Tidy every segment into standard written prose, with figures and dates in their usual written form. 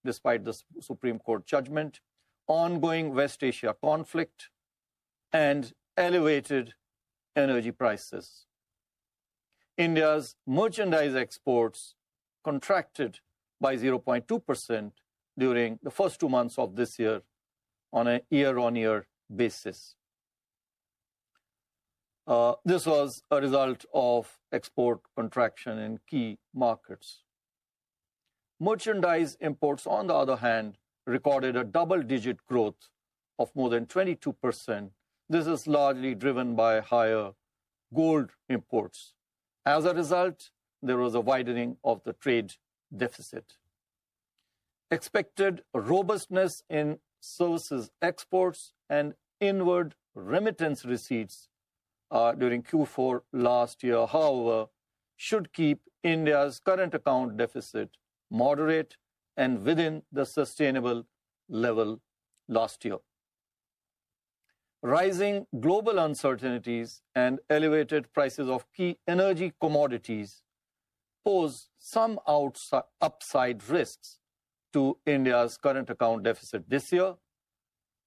despite the Supreme Court judgment, ongoing West Asia conflict, and elevated energy prices. India's merchandise exports contracted by 0.2% during the first 2 months of this year on a year-on-year basis. This was a result of export contraction in key markets. Merchandise imports, on the other hand, recorded a double-digit growth of more than 22%. This is largely driven by higher gold imports. As a result, there was a widening of the trade deficit. Expected robustness in services exports and inward remittance receipts during Q4 last year, however, should keep India's current account deficit moderate and within the sustainable level last year. Rising global uncertainties and elevated prices of key energy commodities pose some upside risks to India's current account deficit this year.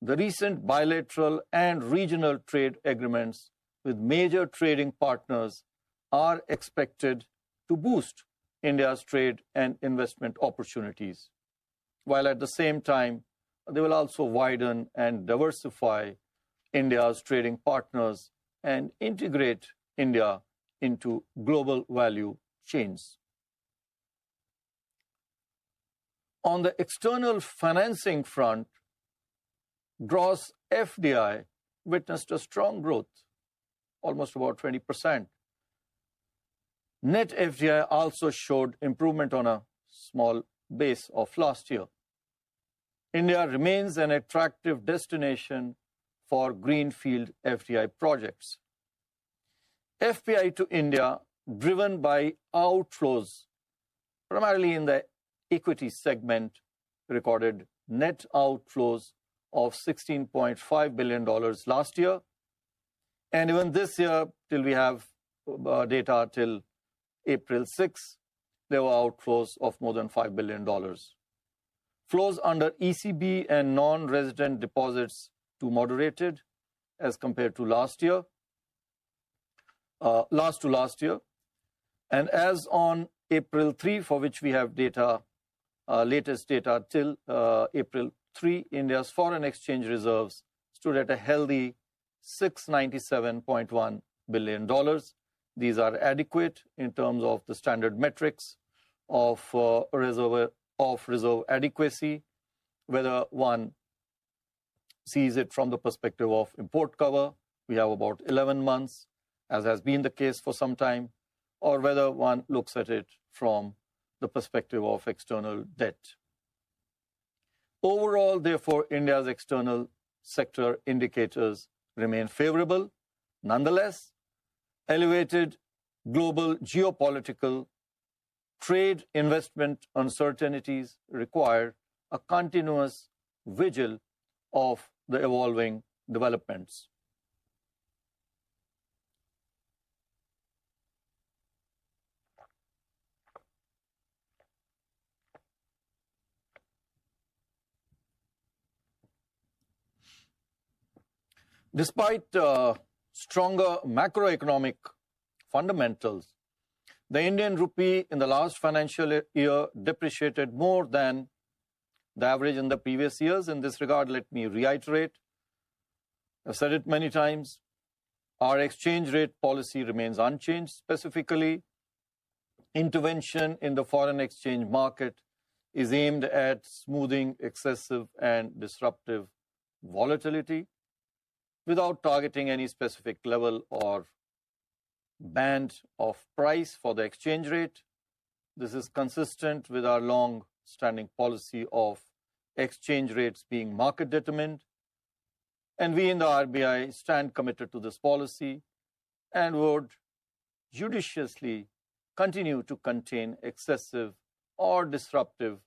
The recent bilateral and regional trade agreements with major trading partners are expected to boost India's trade and investment opportunities, while at the same time, they will also widen and diversify India's trading partners and integrate India into global value chains. On the external financing front, gross FDI witnessed a strong growth, almost about 20%. Net FDI also showed improvement on a small base of last year. India remains an attractive destination for greenfield FDI projects. FPI to India, driven by outflows, primarily in the equity segment, recorded net outflows of $16.5 billion last year. And even this year, till we have data till April 6, there were outflows of more than $5 billion. Flows under ECB and non-resident deposits too moderated as compared to last year. And as on April 3, for which we have data, latest data till April 3, India's foreign exchange reserves stood at a healthy $697.1 billion. These are adequate in terms of the standard metrics of reserve adequacy, whether one sees it from the perspective of import cover, we have about 11 months, as has been the case for some time, or whether one looks at it from the perspective of external debt. Overall, therefore, India's external sector indicators remain favorable. Nonetheless, elevated global geopolitical, trade, investment uncertainties require a continuous vigil of the evolving developments. Despite stronger macroeconomic fundamentals, the Indian rupee in the last financial year depreciated more than the average in the previous years. In this regard, let me reiterate, I've said it many times, our exchange rate policy remains unchanged. Specifically, intervention in the foreign exchange market is aimed at smoothing excessive and disruptive volatility without targeting any specific level or band of price for the exchange rate. This is consistent with our long-standing policy of exchange rates being market determined. And we in the RBI stand committed to this policy and would judiciously continue to contain excessive or disruptive